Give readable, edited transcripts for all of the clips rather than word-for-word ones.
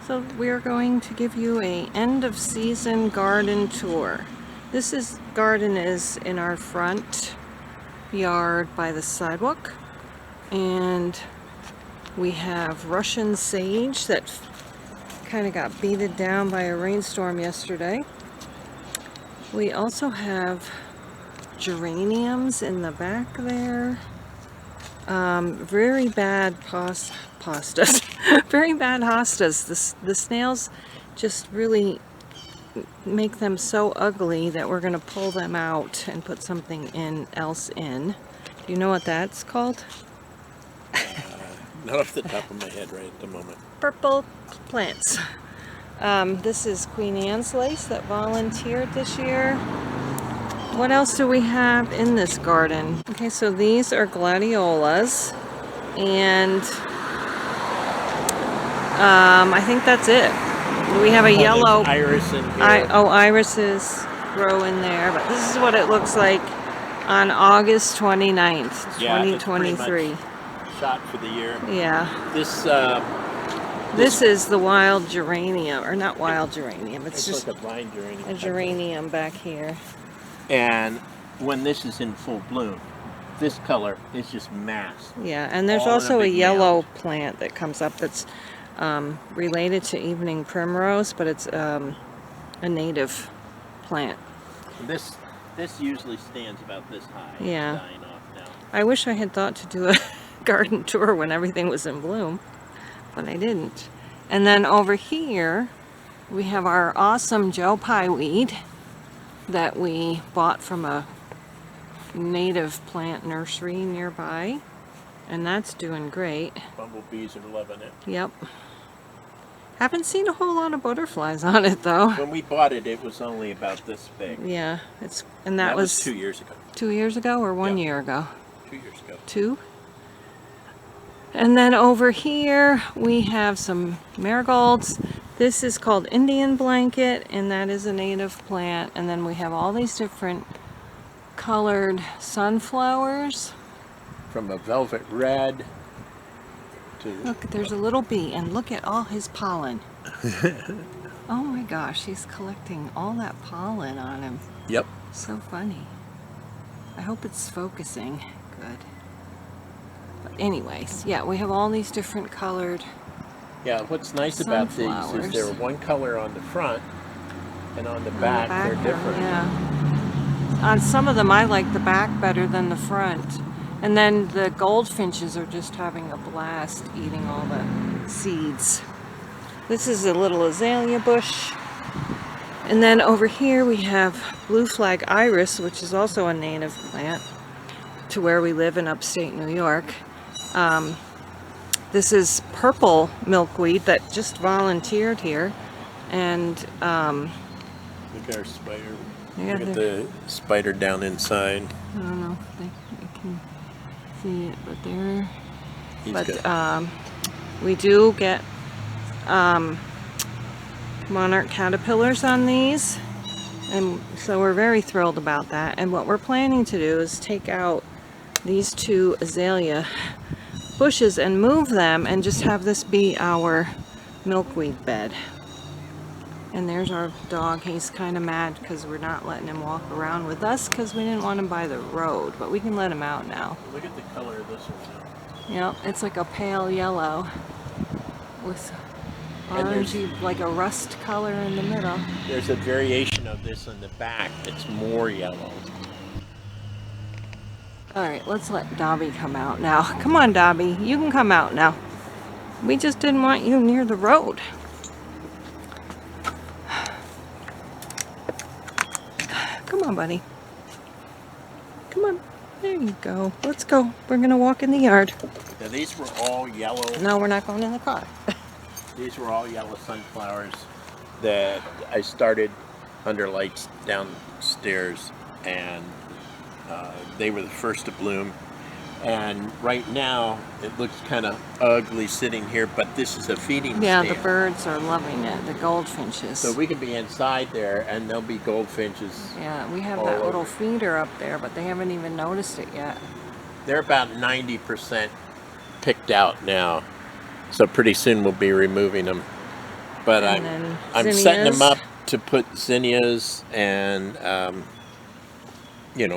So we're going to give you a end of season garden tour. Garden is in our front yard by the sidewalk, and we have Russian sage that kind of got beaten down by a rainstorm yesterday. We also have geraniums in the back there. Very bad pastas. Very bad hostas. The snails just really make them so ugly that we're going to pull them out and put something else in. Do you know what that's called? Not off the top of my head right at the moment. Purple plants. This is Queen Anne's lace that volunteered this year. What else do we have in this garden? Okay, so these are gladiolas, and I think that's it. We have a yellow iris in here. Irises grow in there, but this is what it looks like on August 29th, 2023. Shot for the year. Yeah. This is the wild geranium, or not wild geranium. It's just like a vine geranium. A geranium back here. And when this is in full bloom, this color is just mass. Yeah, and there's also a yellow plant that comes up that's related to evening primrose, but it's a native plant. This usually stands about this high. Yeah. It's dying off now. I wish I had thought to do a garden tour when everything was in bloom, but I didn't. And then over here we have our awesome Joe Pye weed that we bought from a native plant nursery nearby, and that's doing great. Bumblebees are loving it. Yep. Haven't seen a whole lot of butterflies on it though. When we bought it, it was only about this big. Yeah, that was 2 years ago. 2 years ago or 1 Yep. year ago? 2 years ago. 2? And then over here we have some marigolds. This is called Indian blanket, and that is a native plant. And then we have all these different colored sunflowers. From a velvet red to... Look, there's a little bee, and look at all his pollen. Oh my gosh, he's collecting all that pollen on him. Yep. So funny. I hope it's focusing good. But anyways, yeah, we have all these different colored Yeah, what's nice about these is they're one color on the front, and on the back they're different. Yeah. On some of them I like the back better than the front. And then the goldfinches are just having a blast eating all the seeds. This is a little azalea bush. And then over here we have blue flag iris, which is also a native plant to where we live in upstate New York. This is purple milkweed that just volunteered here. And Look at our spider. Yeah, Look at the spider down inside. I don't know if I can see it, but there. We do get monarch caterpillars on these, and so we're very thrilled about that. And what we're planning to do is take out these 2 azalea bushes and move them and just have this be our milkweed bed. And there's our dog. He's kind of mad because we're not letting him walk around with us because we didn't want him by the road, but we can let him out now. Look at the color of this one. Yep, it's like a pale yellow with orangey, like a rust color in the middle. There's a variation of this on the back that's more yellow. Alright, let's let Dobby come out now. Come on, Dobby, you can come out now. We just didn't want you near the road. Come on, buddy. Come on. There you go. Let's go. We're going to walk in the yard. Now these were all yellow. No, we're not going in the car. These were all yellow sunflowers that I started under lights downstairs, and they were the first to bloom. And right now it looks kind of ugly sitting here, but this is a feeding stand. The birds are loving it, the goldfinches. So we can be inside there and there'll be goldfinches. Yeah, we have that little feeder up there, but they haven't even noticed it yet. They're about 90% picked out now, so pretty soon we'll be removing them. But And then I'm setting them zinnias. up to put zinnias and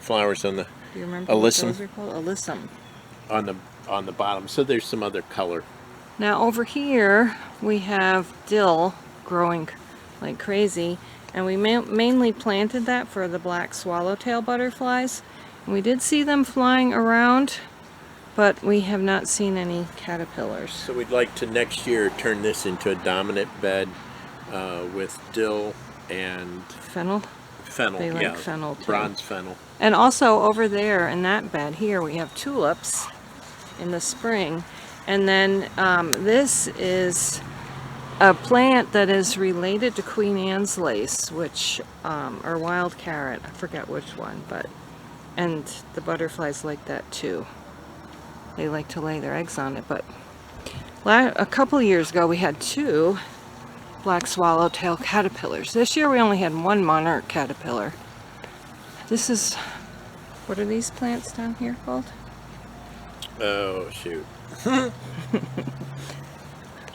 flowers on the Do you remember what alyssum those are called? Alyssum. on the bottom. So there's some other color. Now over here we have dill growing like crazy, and we mainly planted that for the black swallowtail butterflies. And we did see them flying around, but we have not seen any caterpillars. So we'd like to next year turn this into a dominant bed with dill and Fennel. fennel. They like yeah, fennel too. bronze fennel. And also over there in that bed here we have tulips in the spring. And then this is a plant that is related to Queen Anne's lace, which, or wild carrot, I forget which one, and the butterflies like that too. They like to lay their eggs on it, but a couple years ago we had 2 black swallowtail caterpillars. This year we only had 1 monarch caterpillar. This is, what are these plants down here called? Oh shoot.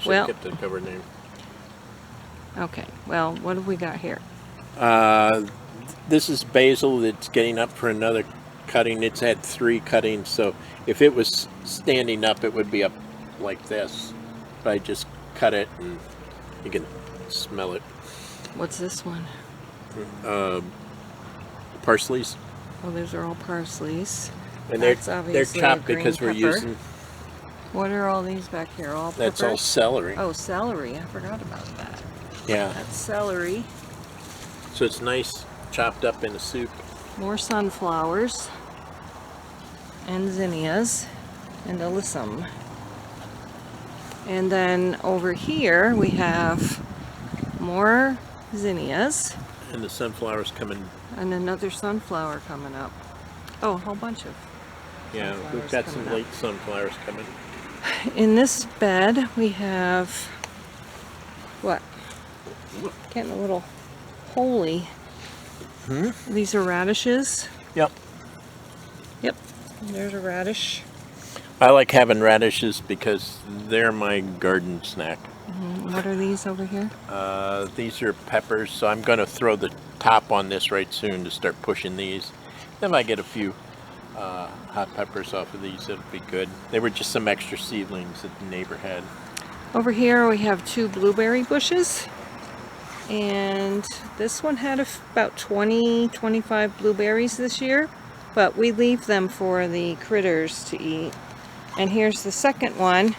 Well, Get the cover name. Okay, well, what have we got here? This is basil that's getting up for another cutting. It's had 3 cuttings, so if it was standing up, it would be up like this. But I just cut it, and you can smell it. What's this one? Parsleys, Oh, those are all parsleys. and That's they're obviously chopped a green because we're pepper. using. What are all these back here? All That's all peppers? celery. Oh, celery. I forgot about that. Yeah. That's celery. So it's nice chopped up in a soup. More sunflowers. And zinnias. And alyssum. And then over here we have more zinnias. And the sunflowers coming. And another sunflower coming up. Oh, a whole bunch of. Yeah, we've sunflowers got coming some up. late sunflowers coming. In this bed we have what? Getting a little holy. These are radishes. Yep. Yep, there's a radish. I like having radishes because they're my garden snack. What are these over here? These are peppers, so I'm going to throw the top on this right soon to start pushing these. Then if I get a few hot peppers off of these, it'll be good. They were just some extra seedlings that the neighbor had. Over here we have 2 blueberry bushes. And this one had about 25 blueberries this year. But we leave them for the critters to eat. And here's the second one.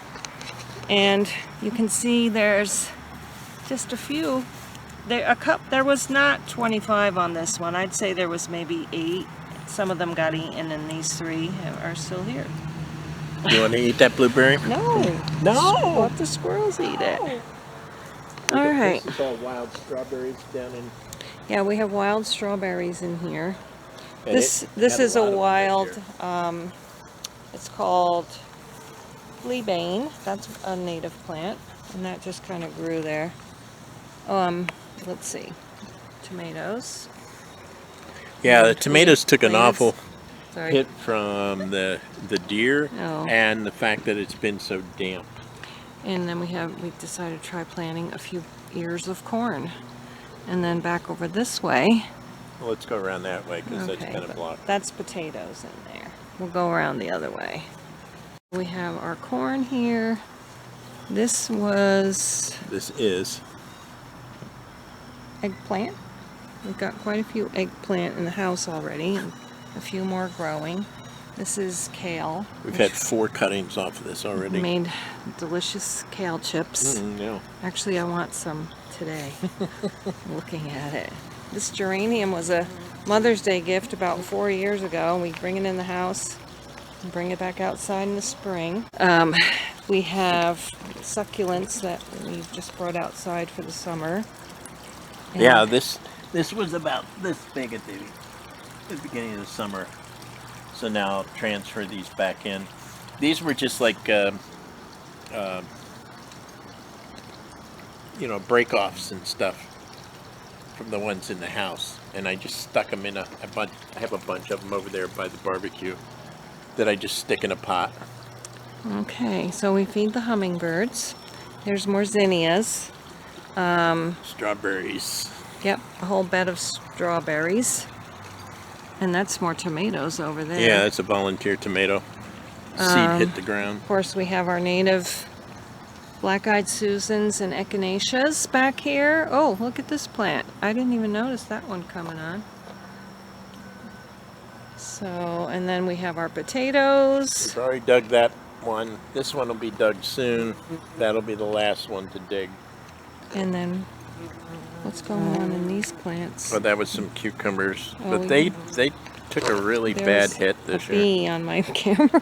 And you can see there's just a few. There was not 25 on this one. I'd say there was maybe 8. Some of them got eaten, and these 3 are still here. You want to eat that blueberry? No. No. Let the squirrels eat it. Look All at right. This is all wild strawberries down in. Yeah, we have wild strawberries in here. and This it had is lot a of them wild. this year. It's called fleabane. That's a native plant, and that just kind of grew there. Let's see, tomatoes. Yeah, the tomatoes took an plants. awful Sorry. hit from the deer Oh. and the fact that it's been so damp. And then we decided to try planting a few ears of corn. And then back over this way. Well, let's go around that way because that's kind of but blocked. that's potatoes in there. We'll go around the other way. We have our corn here. This is eggplant. We've got quite a few eggplant in the house already, and a few more growing. This is kale. We've had 4 cuttings off of this already. Made delicious kale chips. Yeah. Actually, I want some today. Looking at it. This geranium was a Mother's Day gift about 4 years ago. We bring it in the house and bring it back outside in the spring. We have succulents that we've just brought outside for the summer. And Yeah, this was about this big at the beginning of the summer. So now I'll transfer these back in. These were just like break-offs and stuff from the ones in the house, and I just stuck them in a bunch. I have a bunch of them over there by the barbecue that I just stick in a pot. Okay, so we feed the hummingbirds. There's more zinnias. Strawberries. Yep, a whole bed of strawberries. And that's more tomatoes over there. Yeah, it's a volunteer tomato. Seed hit the ground. Of course, we have our native black-eyed Susans and echinaceas back here. Oh, look at this plant. I didn't even notice that one coming on. So, and then we have our potatoes. We've already dug that one. This one will be dug soon. That'll be the last one to dig. And then, what's going on in these plants? Oh, that was some cucumbers. Oh, But they took a really bad There's hit this a year. bee on my camera.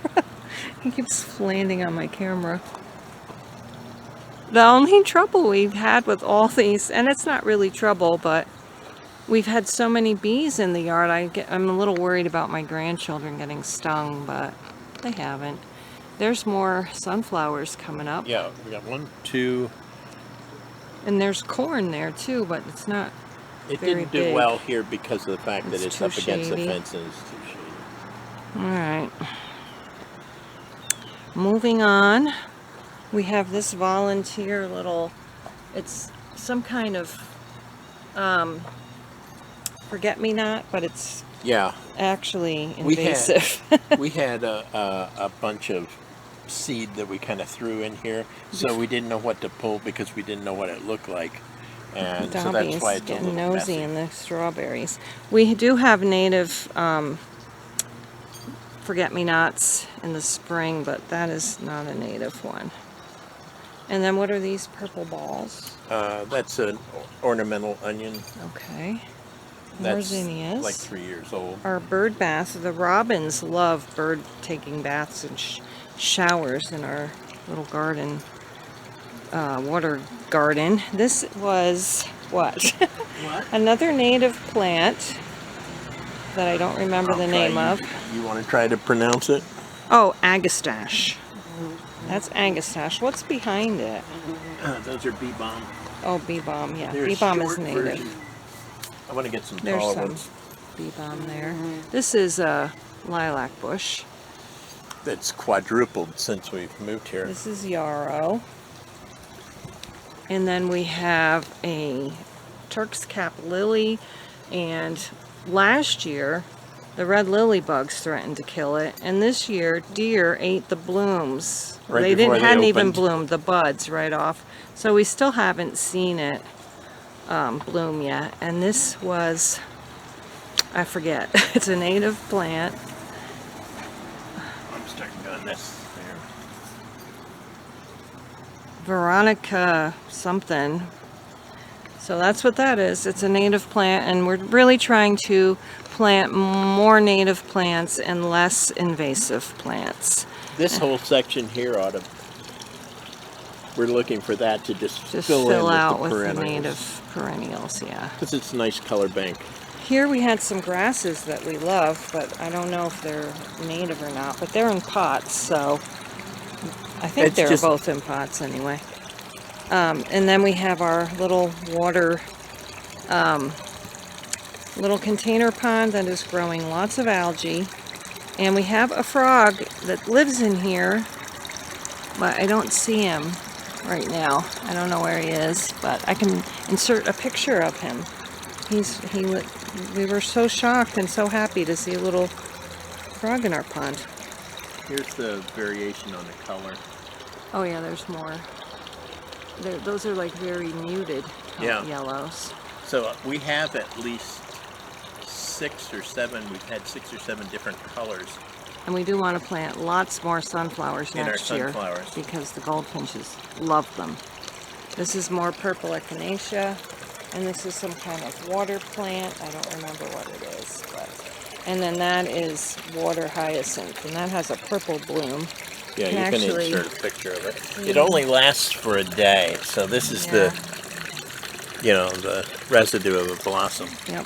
He keeps landing on my camera. The only trouble we've had with all these, and it's not really trouble, but we've had so many bees in the yard. I'm a little worried about my grandchildren getting stung, but they haven't. There's more sunflowers coming up. Yeah, we got 1, 2. And there's corn there too, but it's not It very didn't do big. well here because of the fact that It's it's too up against the shady. fence and it's too shady. Alright. Moving on, we have this volunteer little, it's some kind of forget-me-not, but it's Yeah, actually We had- invasive. we had a bunch of seed that we kind of threw in here, so we didn't know what to pull because we didn't know what it looked like. And so Dobby's that's why it's a getting little nosy messy. in the strawberries. We do have native forget-me-nots in the spring, but that is not a native one. And then what are these purple balls? That's an ornamental onion. Okay. More That's zinnias. like 3 years old. Our bird bath. The robins love bird taking baths and showers in our little garden, water garden. This was what? What? Another native plant that I don't remember the name of. You want to try to pronounce it? Oh, agastache. That's agastache. What's behind it? Those are bee balm. Oh, bee balm. Yeah, They're bee balm is short native. version. I want to get some There's taller some ones. bee balm there. This is a lilac bush. That's quadrupled since we've moved here. This is yarrow. And then we have a Turk's cap lily, and last year the red lily bugs threatened to kill it, and this year deer ate the blooms. Right They before they hadn't even opened. bloomed, the buds right off. So we still haven't seen it bloom yet. And this was, I forget, it's a native plant. I'm starting doing this there. Veronica something. So that's what that is. It's a native plant, and we're really trying to plant more native plants and less invasive plants. This whole section here ought to. We're looking for that to just Fill in out with with the the perennials. native perennials, yeah. Because it's a nice color bank. Here we had some grasses that we love, but I don't know if they're native or not, but they're in pots, so I think It's they're just- both in pots anyway. And then we have our little water, little container pond that is growing lots of algae. And we have a frog that lives in here, but I don't see him right now. I don't know where he is, but I can insert a picture of him. We were so shocked and so happy to see a little frog in our pond. Here's the variation on the color. Oh yeah, there's more. Those are like very muted Yeah. yellows. So we have at least 6 or 7. We've had 6 or 7 different colors And we do want to plant lots more sunflowers in our next year sunflowers. because the goldfinches love them. This is more purple echinacea, and this is some kind of water plant. I don't remember what it is, but and then that is water hyacinth, and that has a purple bloom. Yeah, you can can actually- insert a picture of it. It only lasts for a day, so this is the residue of a blossom. Yep.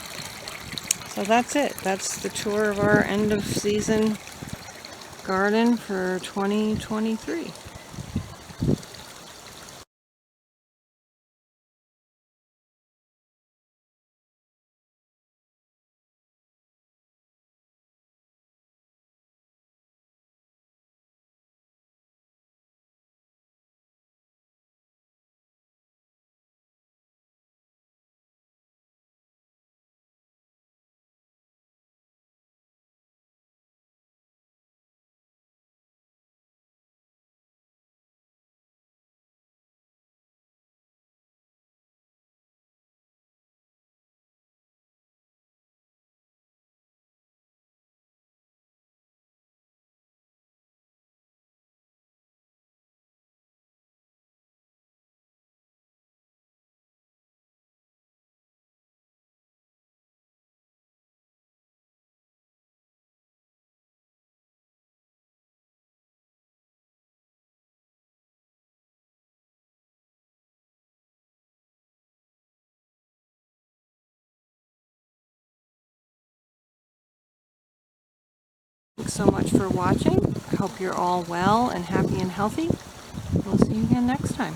So that's it. That's the tour of our end of season garden for 2023. Thanks so much for watching. I hope you're all well and happy and healthy. We'll see you again next time.